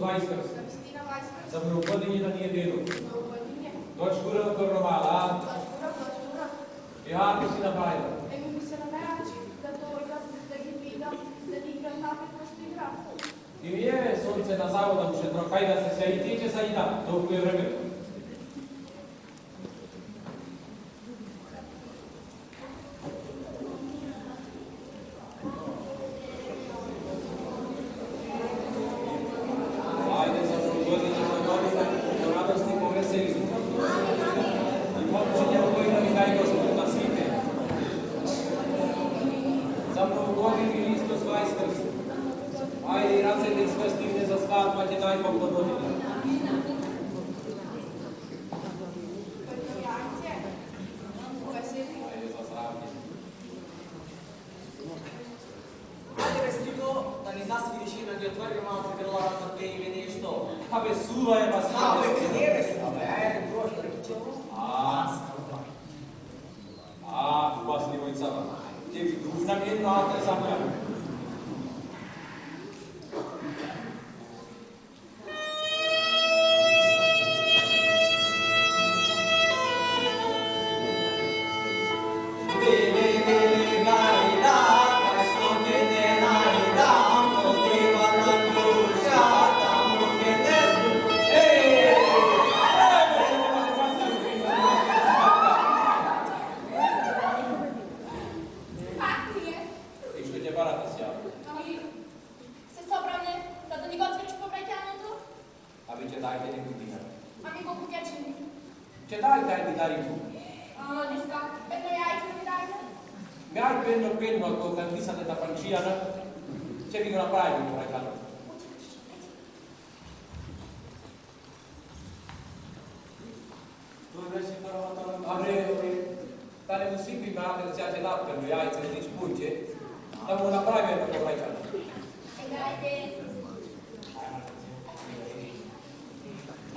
Weisgers. Kristina Weisgers. Za mnogodinje da nije delo. Mnogodinje. Doći gura od Gornomala, a? Doći gura. I hako si napravila. Mogu se namerači da dođam, da gi vidam, da ti igram tako kao što igram. I je sunce na zavoda muše trokaj da se sve i tiče sa i da, toliko je vremena.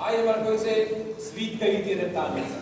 Ajde, Marko, se svitka i ti retanec.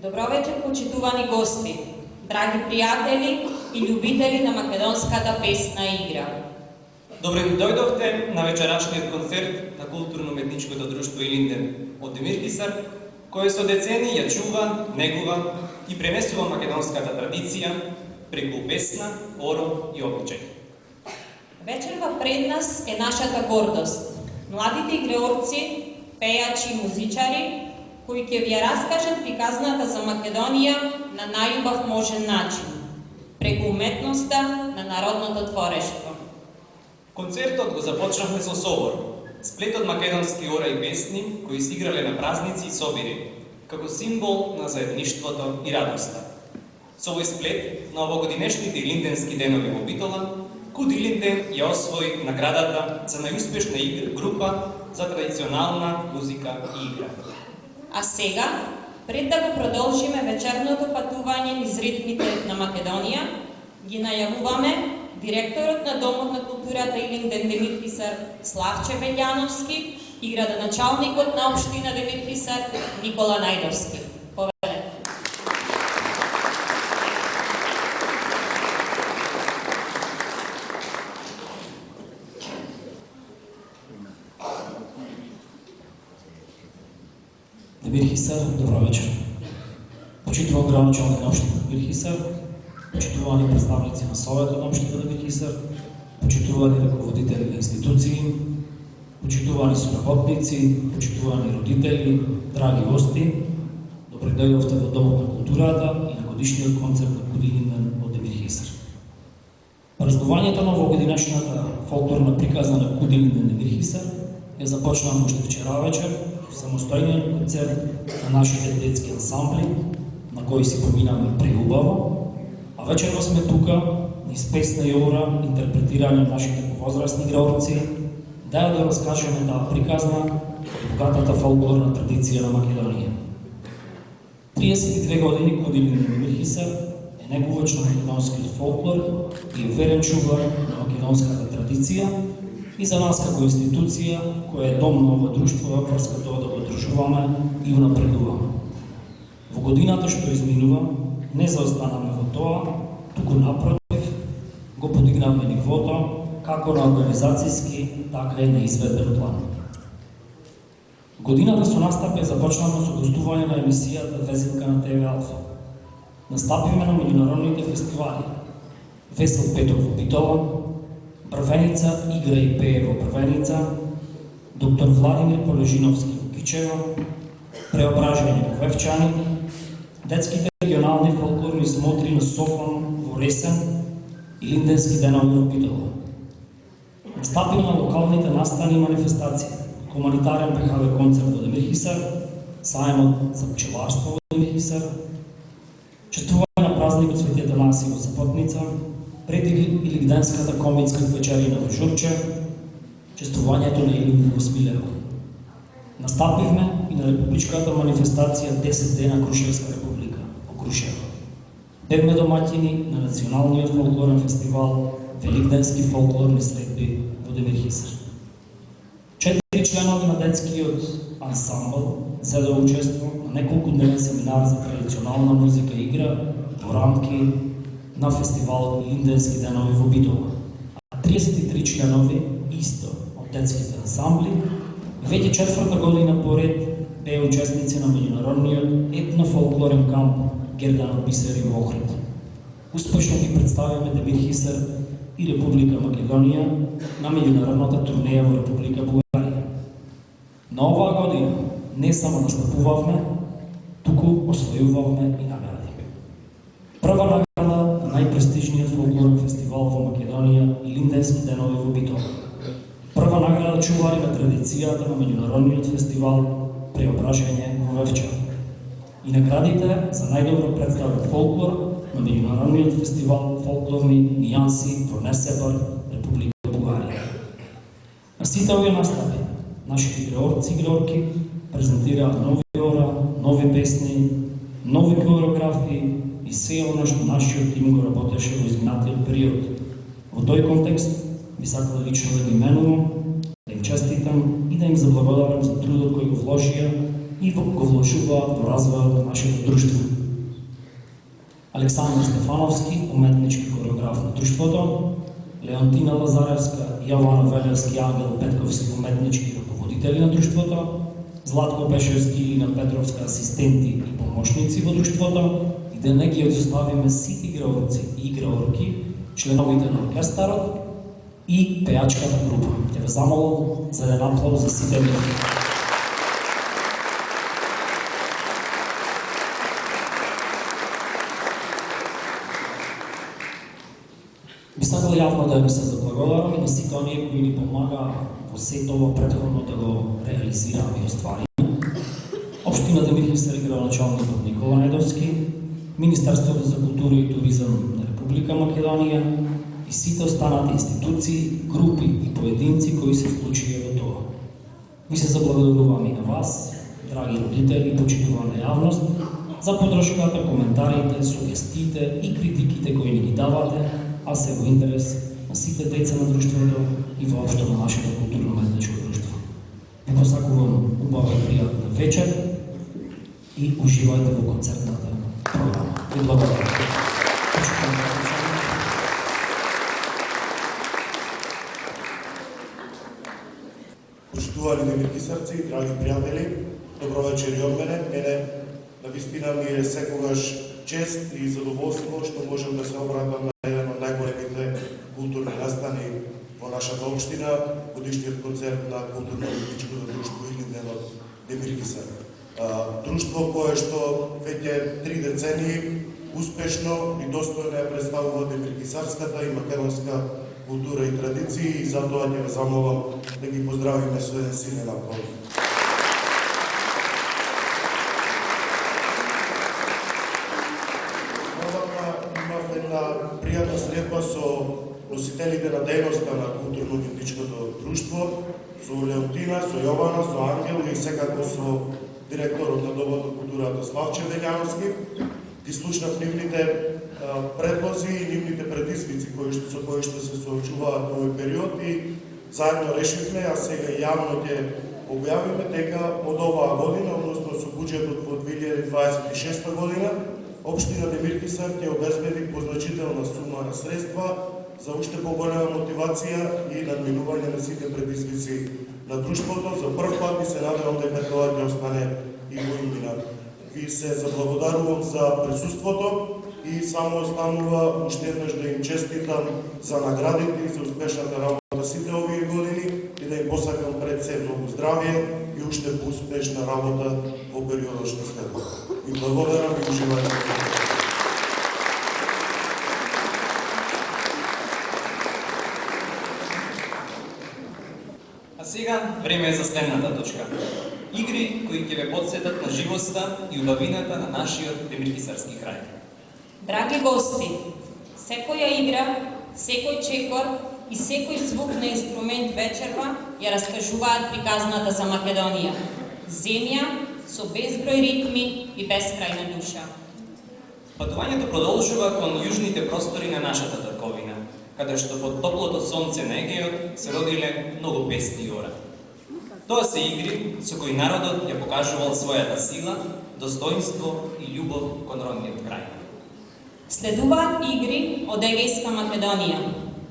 Добро вечер, почитувани гости, драги пријатели и љубители на македонската песна игра. Добре дојдовте на вечерашниот концерт на културно-уметничкото друштво Илинден од Демир Хисар, кој со децени ја чува, негува и пренесува македонската традиција преку песна, оро и обичај. Вечерва пред нас е нашата гордост. Младите игреорци, пејачи и музичари, кои ќе ви ја раскажат приказната за Македонија на најубав можен начин, преку уметноста на народното творештво. Концертот го започнавме со собор, сплет од македонски ора и песни кои се играле на празници и собири, како символ на заедништвото и радоста. Со овој сплет на овогодинешните илинденски денови во Битола, КУД Илинден ја освои наградата за најуспешна група за традиционална музика и игра. А сега, пред да го продолжиме вечерното патување низ ритмите на Македонија, ги најавуваме директорот на Домот на културата Илинден Демир Хисар Славче Белјановски и градоначалникот на општина Демир Хисар Никола Најдовски. Повелете. Демир Хисар, добро вечер. Почитуван градоначалник на општина Демир Хисар, почитувани представници на Советот на општина Демир Хисар, почитувани раководители на институции, почитувани соработници, почитувани родители, драги гости, добре дојдовте во Домот на културата и на годишниот концерт на КУД Илинден од Демир Хисар. Празнувањето на овогодинешната фолклорна приказна на КУД Илинден Демир Хисар ја започнаа уште вчера вечер со самостојниот концерт на нашите детски ансамбли, на кои си поминаме преубаво, а вечерва сме тука низ песна и ора, интерпретирање на нашите повозрастни играорци, да ја да раскажеме таа приказна од богатата фолклорна традиција на Македонија. 32 години КУД Илинден Демир Хисар е неговач на македонскиот фолклор и е верен чувар на македонската традиција и за нас како институција која е дом на ова друштво врз тоа да го одржуваме и унапредуваме. Во годината што изминува, не заостанаме во тоа, туку напротив, го подигнавме нивото како на организацијски, така и на изведбен план. Годината со настапи започнавме со гостување на емисијата Везилка на ТВ Алфа. Настапиме на меѓународните фестивали Весел петок во Битола, Првеница игра и пее во Првеница, доктор Владимир Полежиновски во Кичево, Преображање во Вевчани, детските регионални фолклорни смотри на Софон во Ресен и Линденски денови во Битола. Настапи на локалните настани и манифестации, хуманитарен ПХВ концерт во Демир Хисар, сајмот за пчеларство во Демир Хисар, чествување на празникот Свети Атанаси во Сапотница, пред Илигденската комитска вечерина во Журче, чествувањето на Илинден во Смилево. Настапивме и на републичката манифестација 10 дена Крушевска република во Крушево. Бевме домаќини на националниот фолклорен фестивал Великденски фолклорни средби во Демир Хисар. 4 членови на детскиот ансамбл зедоа учество на неколку дневен семинар за традиционална музика и игра во рамки на фестивалот Илинденски денови во Битола. А 33 членови исто од детските ансамбли веќе четврта година поред беа учесници на меѓународниот етнофолклорен камп Герданот Бисери во Охрид. Успешно ги представиме Демир Хисар и Република Македонија на меѓународната турнеја во Република Бугарија. На оваа година не само настапувавме, туку освојувавме и награди. Прва награда на најпрестижниот фолклорен фестивал во Македонија Илинденски денови во Битола. Прва награда чувари на традицијата на меѓународниот фестивал Преображање во Вевчан. И наградите за најдобро представен фолклор на меѓународниот фестивал Фолклорни нијанси во Несебар, Република Бугарија. На сите овие настапи, нашите играорци и играорки презентираа нови ора, нови песни, нови коreографии и се она што нашиот тим го работеше во изминатиот период. Во тој контекст би сакал лично да ги менувам, да им честитам и да им заблагодарам за трудот кој го вложија и го вложуваат во развојот на нашето друштво. Александр Стефановски, уметнички хореограф на друштвото, Леонтина Лазаревска, Јована Велевски, Ангел Петковски, уметнички раководители на друштвото, Златко Пешевски и Илина Петровска, асистенти и помошници во друштвото, и да не ги изоставиме сите играорци и играорки, членовите на оркестарот и пеачката група. Ќе ве замолам за еден аплауз за сите нив. Би сакал јавно да им се заблагодарам и на сите оние кои ни помагаа во сето ова претходно да го реализираме и оствариме. Општина Демир Хисар и градоначалникот Никола Недовски, Министерството за култура и туризам на Република Македонија и сите останати институции, групи и поединци кои се вклучија во тоа. Ви се заблагодарувам и на вас, драги родители и почитувана јавност, за подршката, коментарите, сугестиите и критиките кои ни ги давате, а се во интерес на сите деца на друштвото и воопшто на нашето културно-уметничко друштво. Ви посакувам убава и пријатна вечер и уживајте во концертната програма. Ви благодарам. Почитувани Демир Хисарци, драги пријатели, добро вечер и од мене. Мене навистина ми е секогаш чест и задоволство што можам да се обратам на еден од најголемите културни настани во нашата општина, годишниот концерт на културно-уметничкото друштво Илинден од Демир Хисар. Друштво кое што веќе 3 децении успешно и достојно ја представува демирхисарската и македонска култура и традиции, и затоа ќе ве замолам да ги поздравиме со еден силен аплауз. Имав една пријатна средба со носителите на дејноста на културно-уметничкото друштво, со Леонтина, со Јована, со Ангел и секако со директорот на Домот на културата Славче Велјановски. Ги слушнав нивните предлози и нивните предизвици со кои што се соочуваат во овој период и заедно решивме, а сега јавно ќе објавиме дека од оваа година, односно со буџетот во 2026 година, општина Демир Хисар ќе обезбеди позначителна сума на средства за уште поголема мотивација и надминување на сите предизвици на друштвото. За прв пат и се надевам дека тоа ќе остане и во иднина. Ви се заблагодарувам за присуството и само останува уште еднаш да им честитам за наградите и за успешната работа сите овие години и да им посакам пред се многу здравје и уште поуспешна работа во периодот што следува. Ви благодарам и уживајте. А сега време е за следната точка. Игри кои ќе ве подсетат на живоста и убавината на нашиот демирхисарски крај. Драги гости, секоја игра, секој чекор и секој звук на инструмент вечерва ја раскажуваат приказната за Македонија. Земја со безброј ритми и бескрајна душа. Патувањето продолжува кон јужните простори на нашата дрковина, каде што под топлото сонце на Егејот се родиле многу песни ора. Тоа се игри со кои народот ја покажувал својата сила, достоинство и љубов кон родниот крај. Следуваат игри од Егејска Македонија,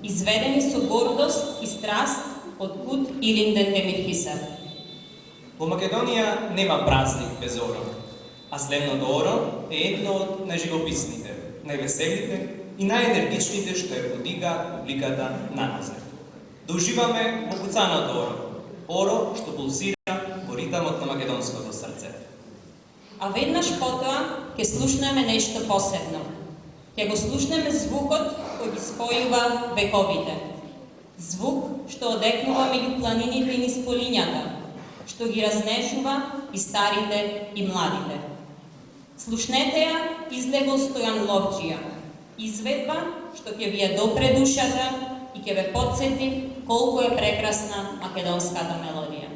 изведени со гордост и страст од Кут Илинден Демир Хисар. Во Македонија нема празник без оро, а следното оро е едно од најживописните, највеселите и најенергичните што ја подига публиката на Нозер. Да уживаме во куцаното оро што пулсира во ритамот на македонското срце. А веднаш потоа ќе слушнеме нешто посебно. Ќе го слушнеме звукот кој ги спојува вековите. Звук што одекнува меѓу планините и низ полињата, што ги разнежува и старите и младите. Слушнете ја излего Стојан Ловџија, изведба што ќе ви ја допре душата и ќе ве подсети колку е прекрасна македонската мелодија.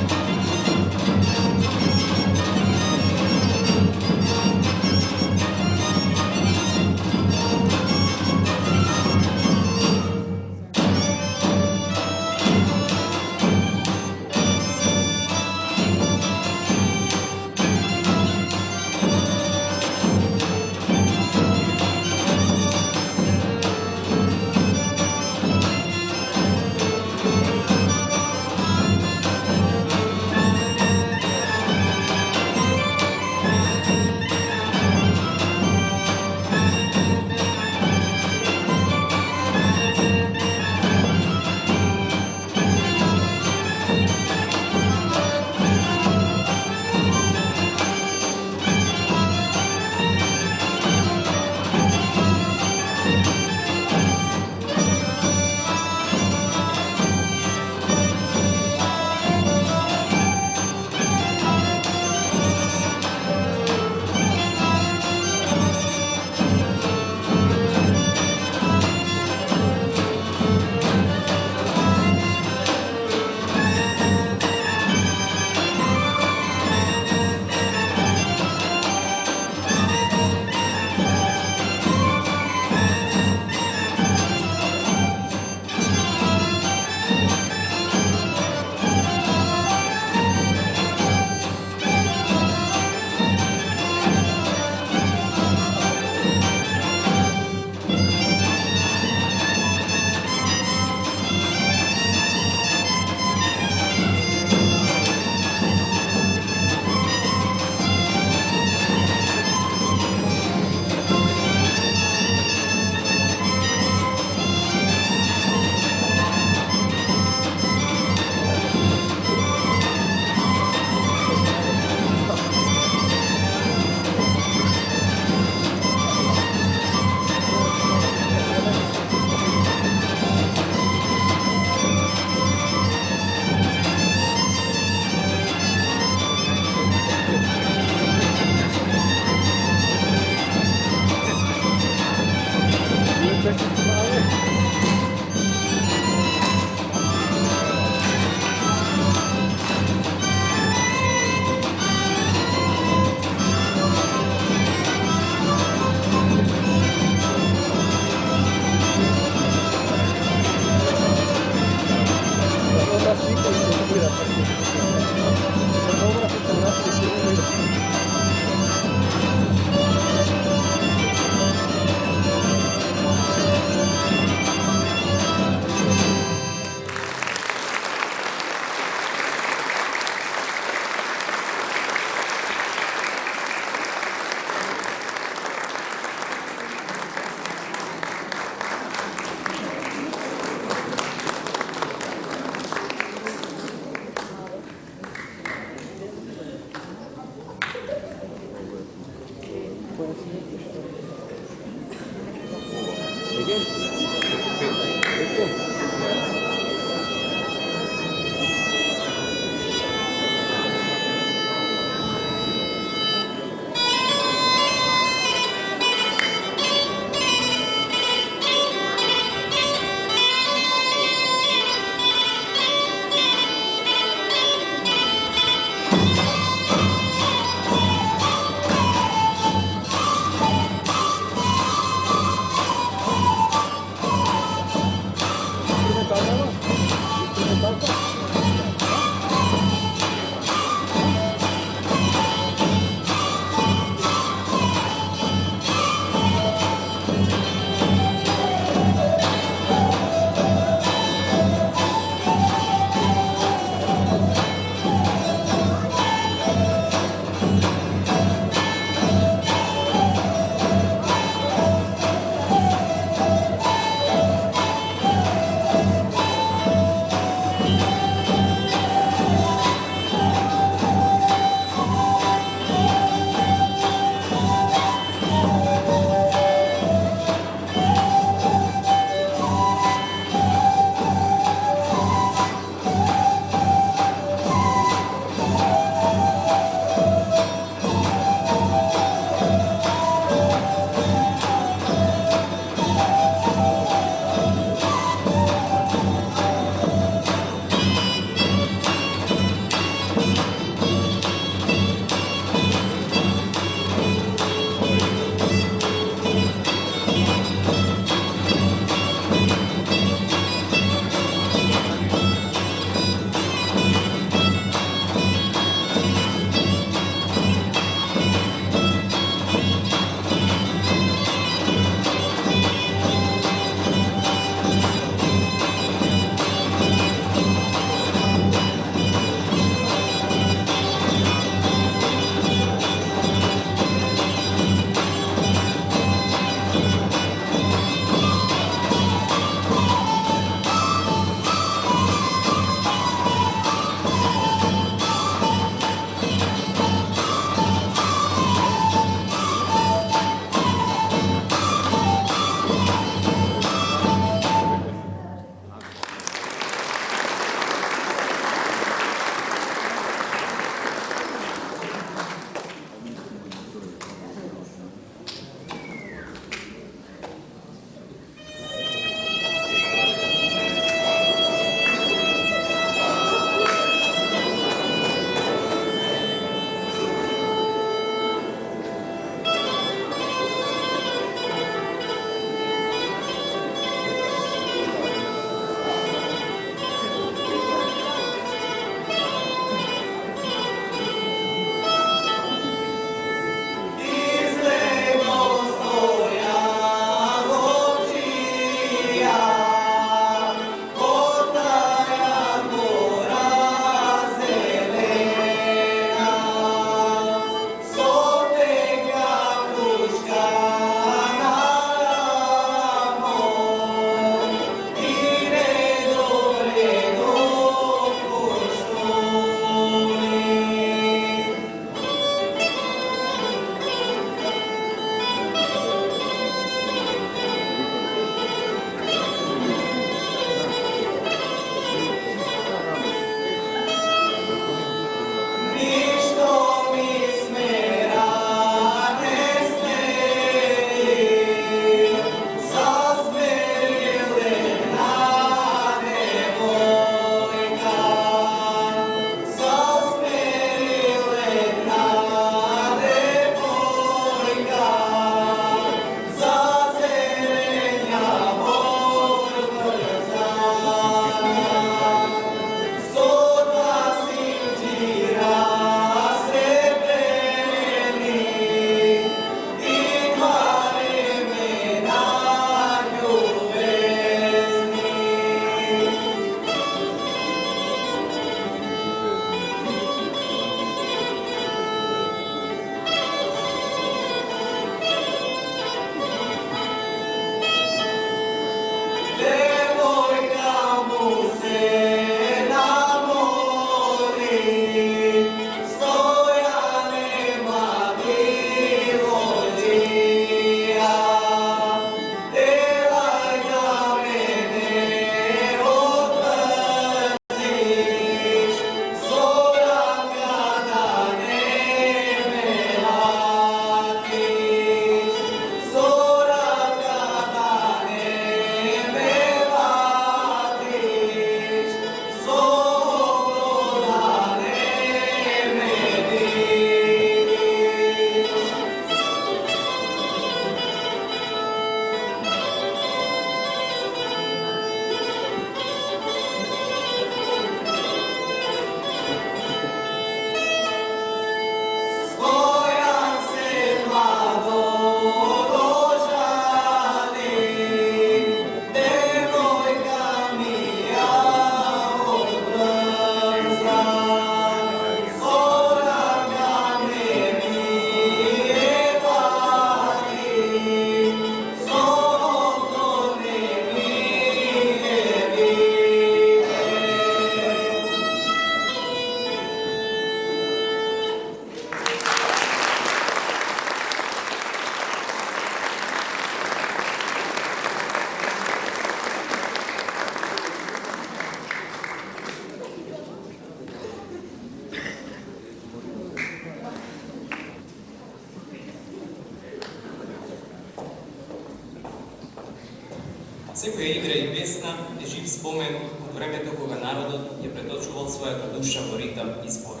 Секоја игра и песна е жив спомен од времето кога народот ја преточувал својата душа во ритам и збор.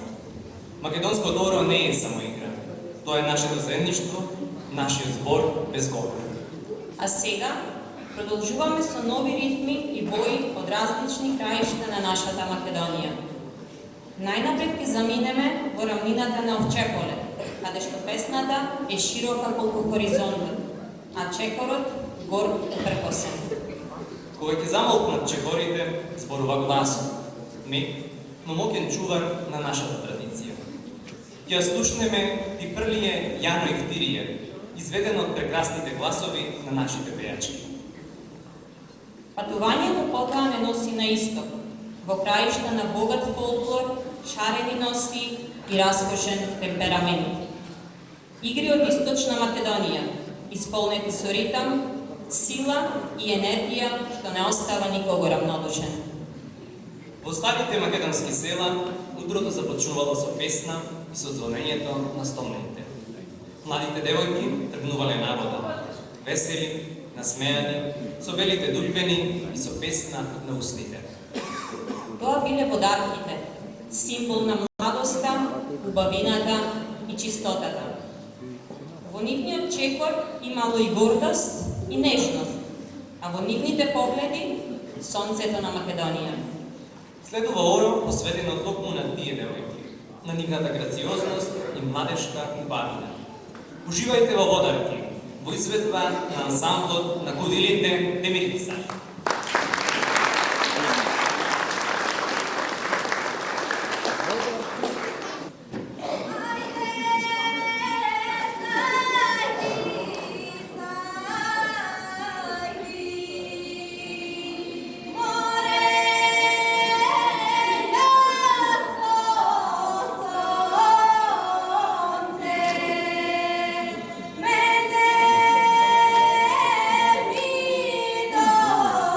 Македонско добро не е само игра. Тоа е нашето заедништво, нашиот збор без говор. А сега продолжуваме со нови ритми и бои од различни краишта на нашата Македонија. Најнапред ќе заминеме во рамнината на Овчеполе, каде што песната е широка колку хоризонтот, а чекорот горд и прекосен. Кога ќе замолкнат чекорите, зборува гласот, мек, но моќен чувар на нашата традиција. Ќе ја слушнеме Ти прлие Јано и Втирие, изведено од прекрасните гласови на нашите пејачки. Патувањето потоа не носи на исток, во краишта на богат фолклор, шарени носи и раскошен темперамент. Игри од Источна Македонија, исполнети со ритам, сила и енергија што не остава никого равнодушен. Во старите македонски села, утрото започнувало со песна и со звонењето на столните. Младите девојки тргнувале на вода, весели, насмејани, со белите дульбени и со песна на устните. Тоа биле водарките, символ на младоста, убавината и чистотата. Во нивниот чекор имало и гордост и нежност, а во нивните погледи сонцето на Македонија. Следува оро посветено токму на тие девојки, на нивната грациозност и младешка убавина. Уживајте во водарки, во изведба на ансамблот на Кудилите Демирисар. Mene mi do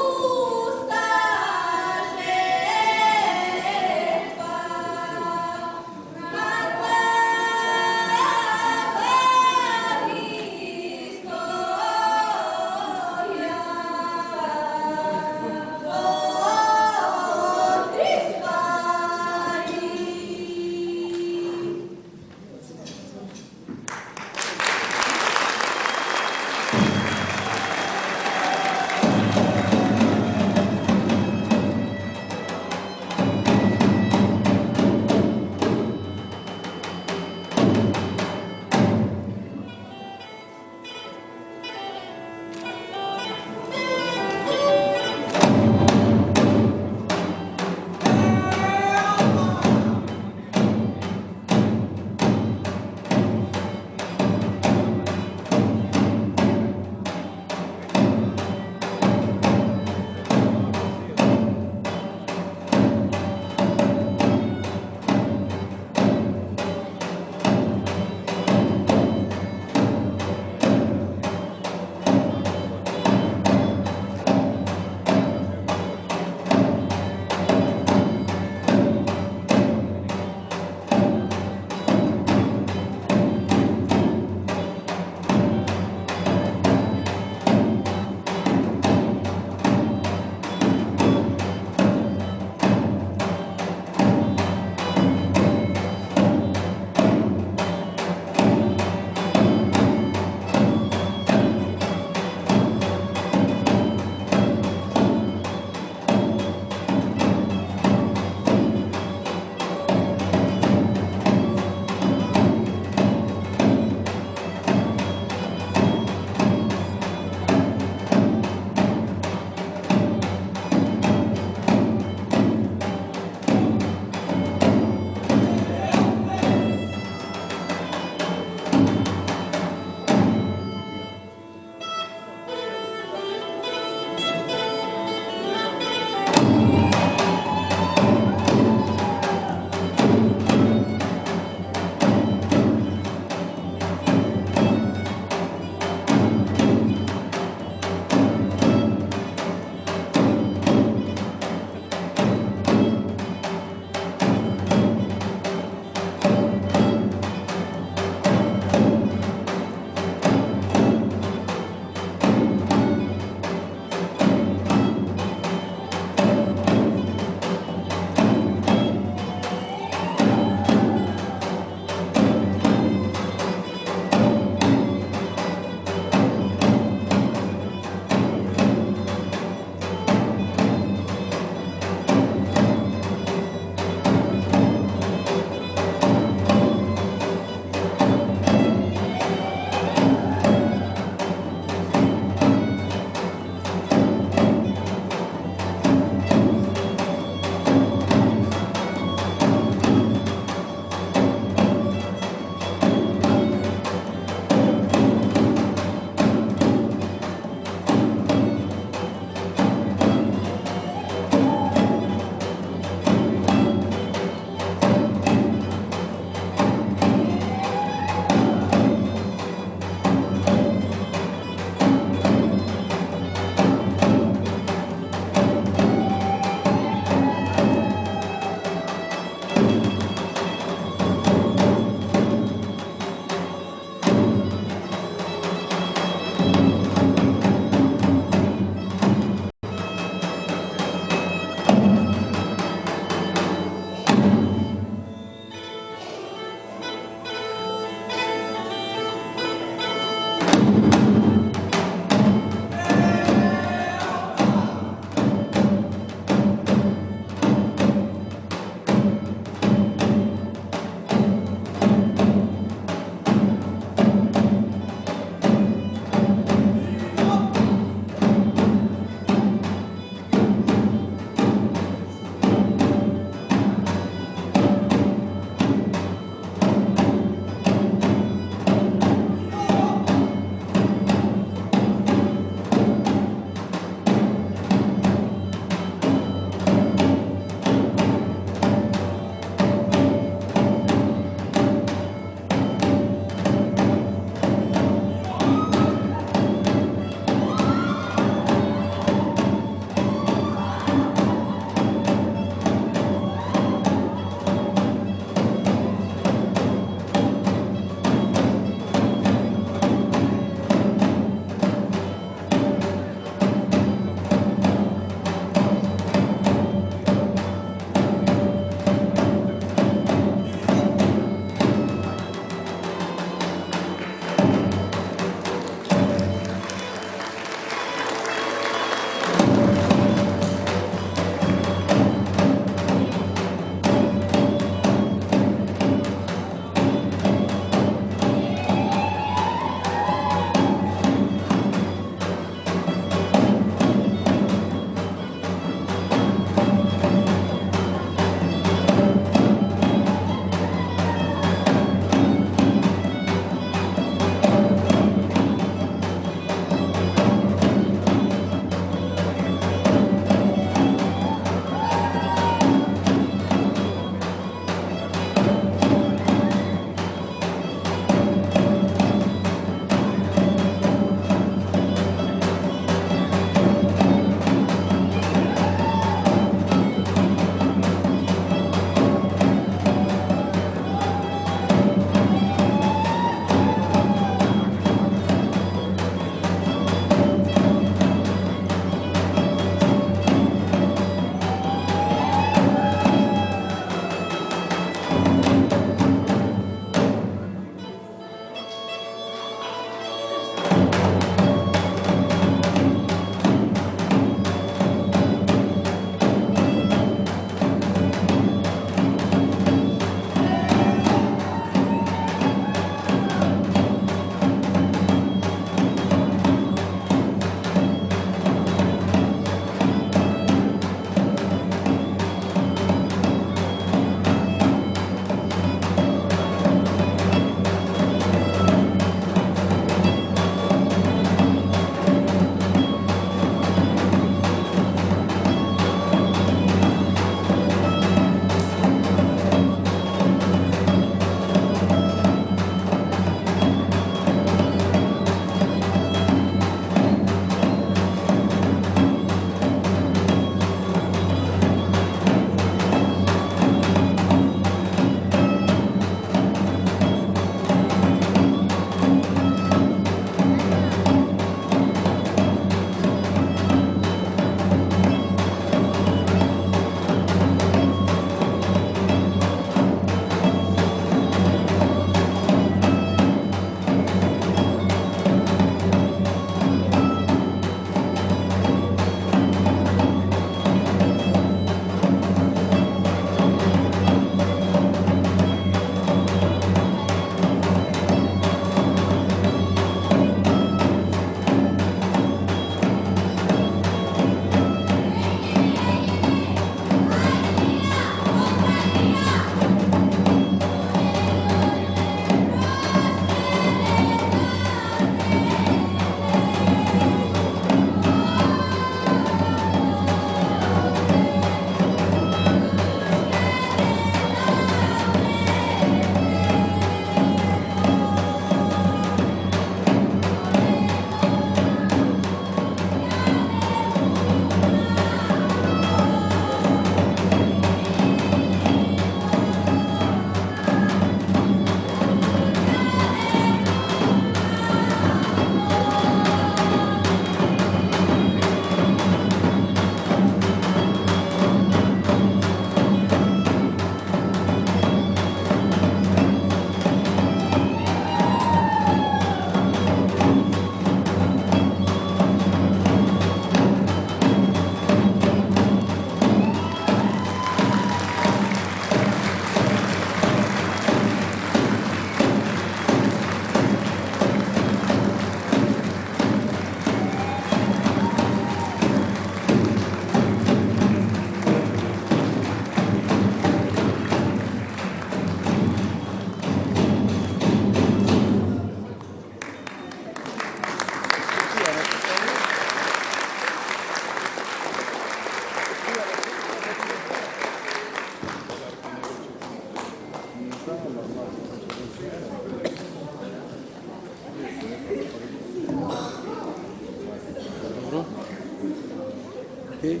Окей.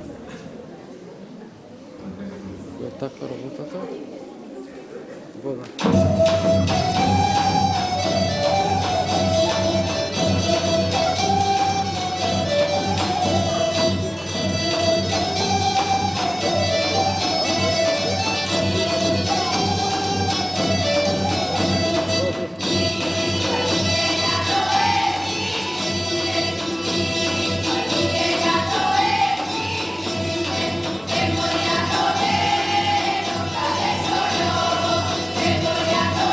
Е така работата. Вода. Memoriato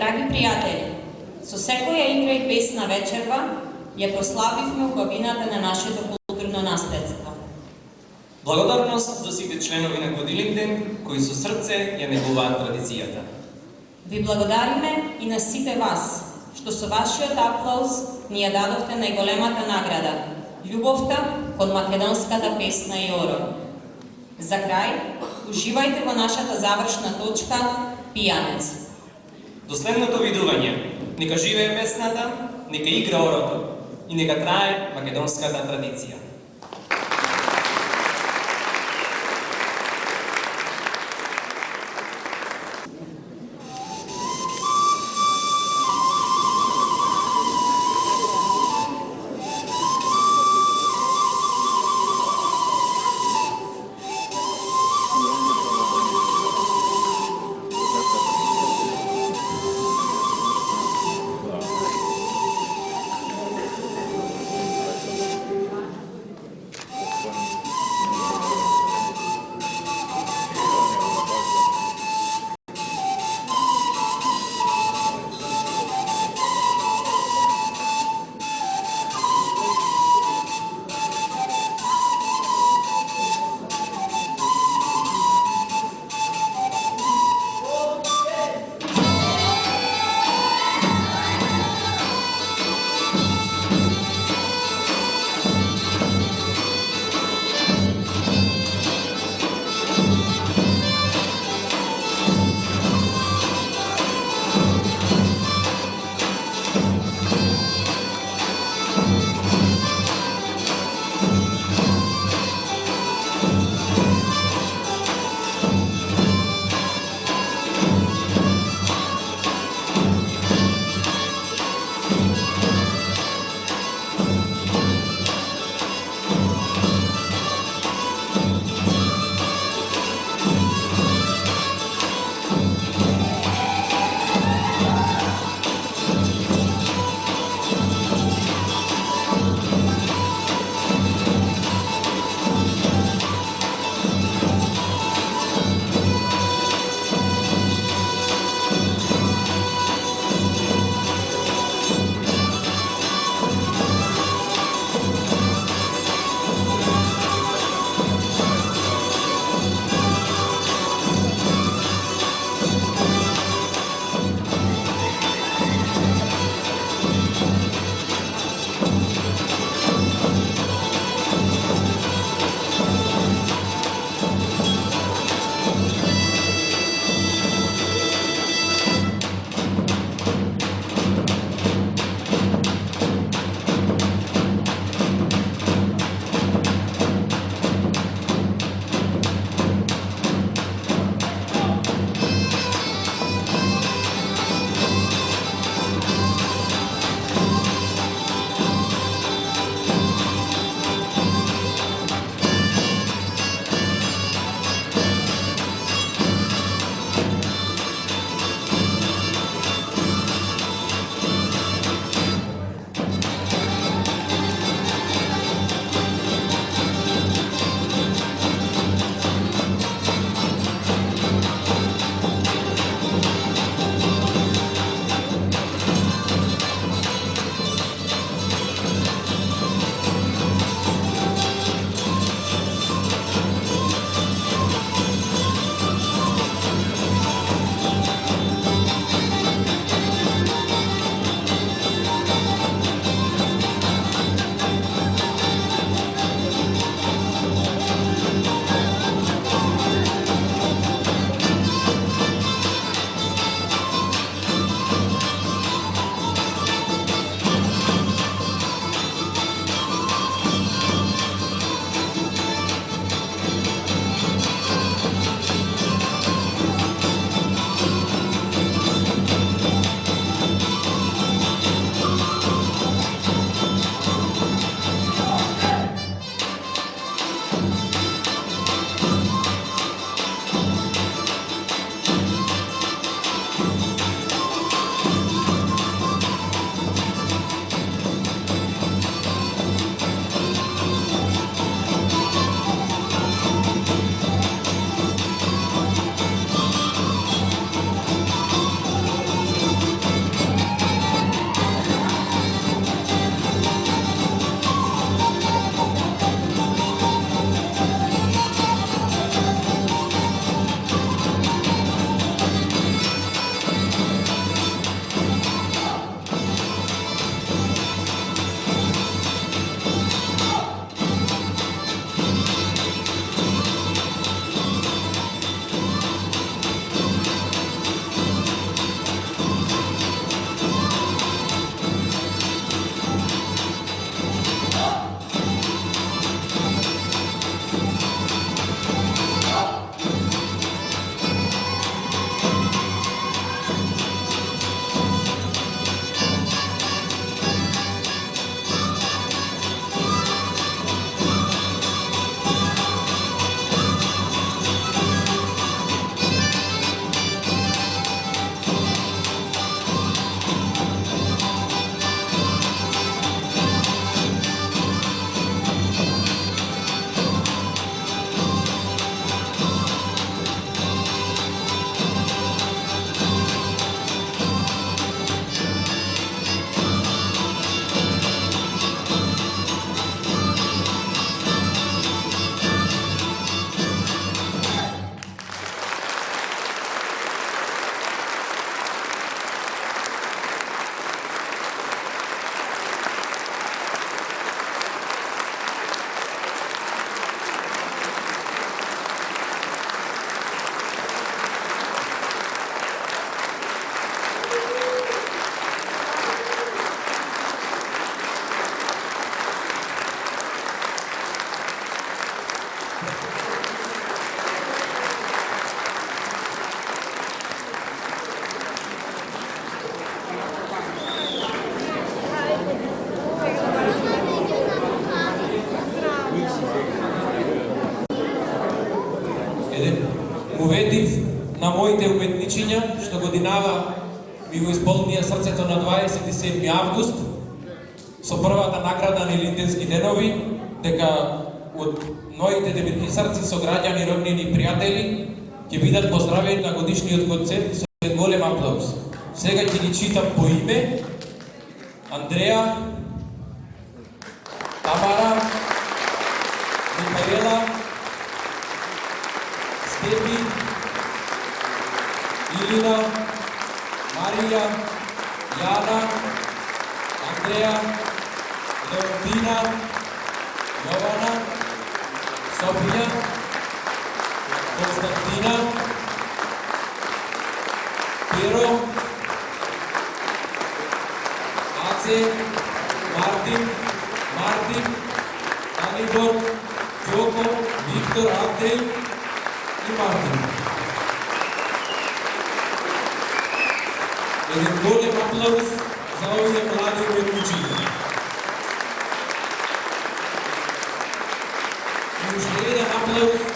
Драги пријатели, со секоја игра и песна вечерва ја прославивме убавината на нашето културно наследство. Благодарност до сите членови на Годилинден, кои со срце ја негуваат традицијата. Ви благодариме и на сите вас, што со вашиот аплауз ни ја дадовте најголемата награда – љубовта кон македонската песна и оро. За крај, уживајте во нашата завршна точка – пијанец. До следното видување, нека живее песната, нека игра орото и нека трае македонската традиција. на моите уметничиња, што годинава ми го исполнија срцето на 27 август, со првата награда на Илинденски денови, дека од моите дебитисарци со граѓани, роднини и пријатели ќе бидат поздравени на годишниот концерт со голем аплауз. Сега ќе ги читам по име: Андреја, Тамара, Михаела, Степи, Илина, Марија, Јана, Андреја, Леонтина, Јована, Софија, Константина, Перо, Аце, Мартин, Анибор, Ѓоко, Виктор, Андреј и Мартин. Еден голем аплауз за овие млади уметничи. И уште еден аплауз